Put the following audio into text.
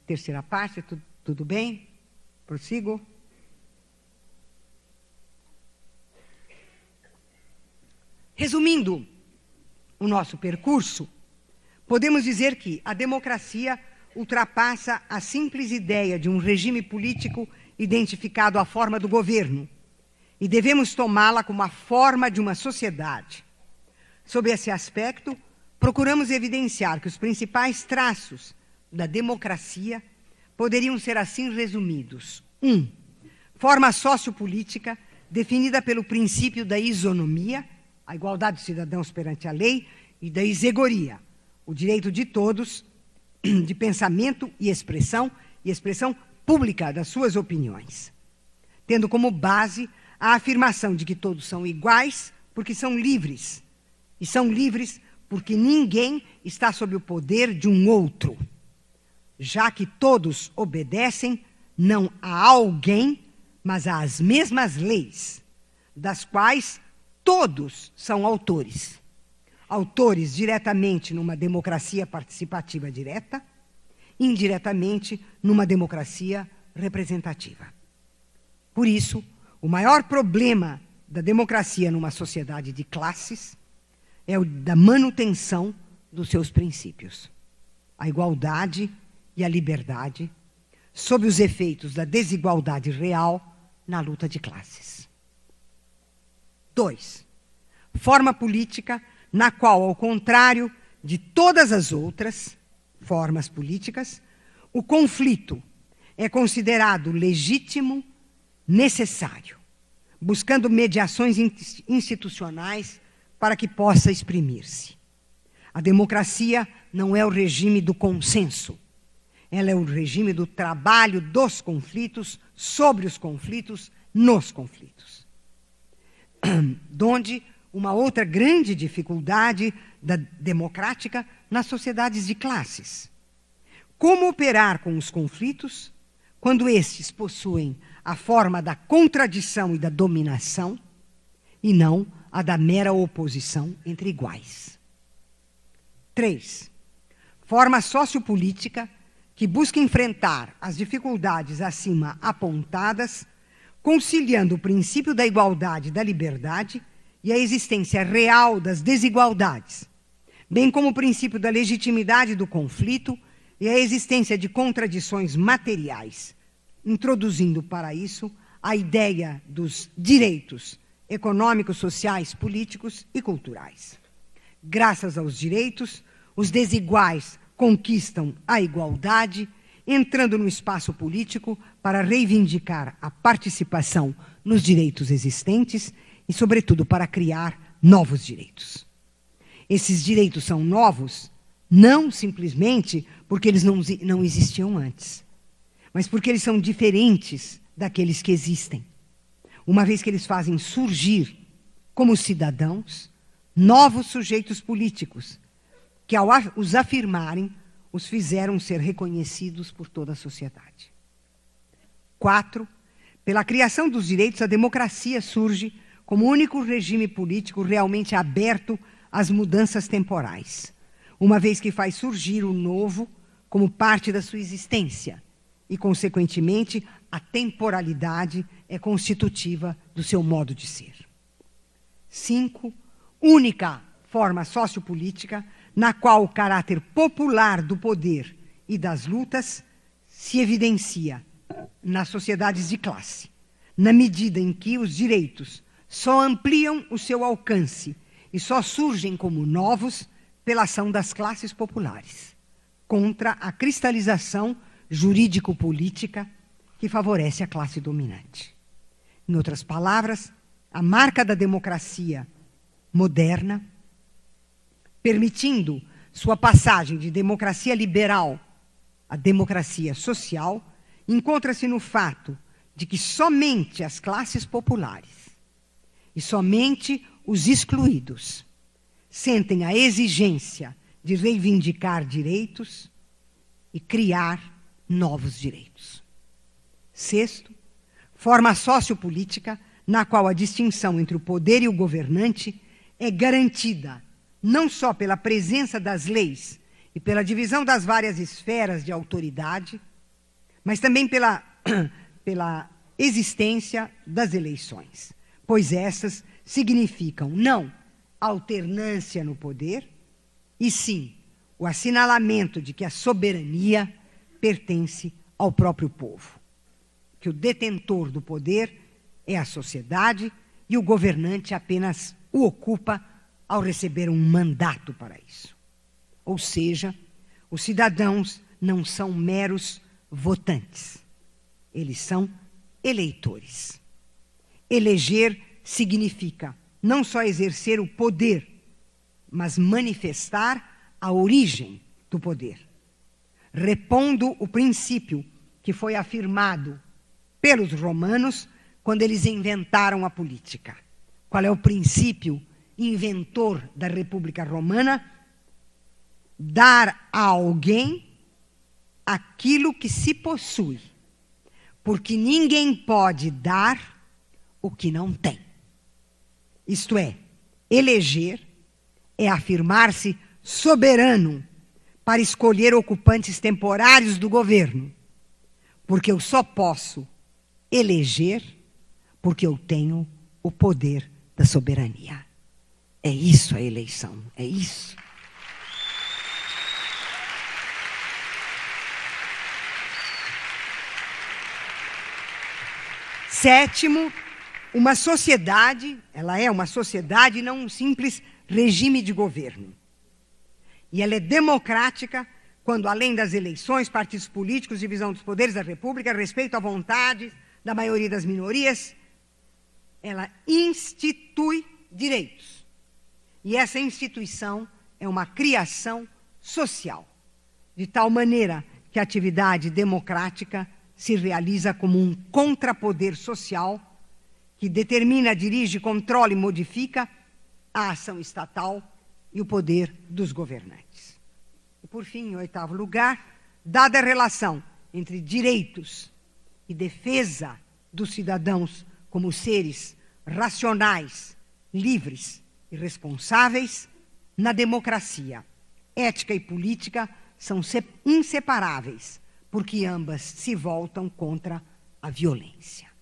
terceira parte, tudo bem? Prossigo? Resumindo o nosso percurso, podemos dizer que a democracia ultrapassa a simples ideia de um regime político identificado à forma do governo, e devemos tomá-la como a forma de uma sociedade. Sob esse aspecto, procuramos evidenciar que os principais traços da democracia poderiam ser assim resumidos. 1. Forma sociopolítica definida pelo princípio da isonomia, a igualdade dos cidadãos perante a lei, e da isegoria, o direito de todos de pensamento e expressão pública das suas opiniões, tendo como base a afirmação de que todos são iguais porque são livres, e são livres porque ninguém está sob o poder de um outro, já que todos obedecem não a alguém, mas às mesmas leis, das quais todos são autores. Autores diretamente numa democracia participativa direta, indiretamente numa democracia representativa. Por isso, o maior problema da democracia numa sociedade de classes é o da manutenção dos seus princípios. A igualdade e a liberdade, sob os efeitos da desigualdade real na luta de classes. 2. Forma política na qual, ao contrário de todas as outras formas políticas, o conflito é considerado legítimo, necessário, buscando mediações institucionais para que possa exprimir-se. A democracia não é o regime do consenso, ela é o regime do trabalho dos conflitos, sobre os conflitos, nos conflitos. Donde uma outra grande dificuldade da democrática nas sociedades de classes. Como operar com os conflitos quando estes possuem a forma da contradição e da dominação e não a da mera oposição entre iguais. 3. Forma sociopolítica que busca enfrentar as dificuldades acima apontadas, conciliando o princípio da igualdade e da liberdade e a existência real das desigualdades, bem como o princípio da legitimidade do conflito e a existência de contradições materiais, introduzindo para isso a ideia dos direitos econômicos, sociais, políticos e culturais. Graças aos direitos, os desiguais conquistam a igualdade, entrando no espaço político para reivindicar a participação nos direitos existentes e, sobretudo, para criar novos direitos. Esses direitos são novos não simplesmente porque eles não existiam antes, mas porque eles são diferentes daqueles que existem, uma vez que eles fazem surgir, como cidadãos, novos sujeitos políticos, que ao os afirmarem, os fizeram ser reconhecidos por toda a sociedade. 4. Pela criação dos direitos, a democracia surge como único regime político realmente aberto às mudanças temporais, uma vez que faz surgir o novo como parte da sua existência e, consequentemente, a temporalidade é constitutiva do seu modo de ser. 5. Única forma sociopolítica na qual o caráter popular do poder e das lutas se evidencia nas sociedades de classe, na medida em que os direitos só ampliam o seu alcance e só surgem como novos pela ação das classes populares, contra a cristalização jurídico-política que favorece a classe dominante. Em outras palavras, a marca da democracia moderna, permitindo sua passagem de democracia liberal à democracia social, encontra-se no fato de que somente as classes populares e somente os excluídos sentem a exigência de reivindicar direitos e criar novos direitos. 6. Forma sociopolítica na qual a distinção entre o poder e o governante é garantida não só pela presença das leis e pela divisão das várias esferas de autoridade, mas também pela existência das eleições, pois essas significam não alternância no poder, e sim o assinalamento de que a soberania pertence ao próprio povo, que o detentor do poder é a sociedade e o governante apenas o ocupa ao receber um mandato para isso. Ou seja, os cidadãos não são meros votantes, eles são eleitores. Eleger significa não só exercer o poder, mas manifestar a origem do poder, repondo o princípio que foi afirmado pelos romanos quando eles inventaram a política. Qual é o princípio inventor da República Romana? Dar a alguém aquilo que se possui, porque ninguém pode dar o que não tem. Isto é, eleger é afirmar-se soberano para escolher ocupantes temporários do governo, porque eu só posso eleger porque eu tenho o poder da soberania. É isso a eleição, é isso. Sétimo, uma sociedade, ela é uma sociedade, não um simples regime de governo. E ela é democrática quando, além das eleições, partidos políticos, divisão dos poderes da República, respeito à vontade da maioria das minorias, ela institui direitos. E essa instituição é uma criação social, de tal maneira que a atividade democrática se realiza como um contrapoder social que determina, dirige, controla e modifica a ação estatal e o poder dos governantes. E, por fim, em oitavo lugar, dada a relação entre direitos e defesa dos cidadãos como seres racionais, livres e responsáveis, na democracia, ética e política são inseparáveis, porque ambas se voltam contra a violência.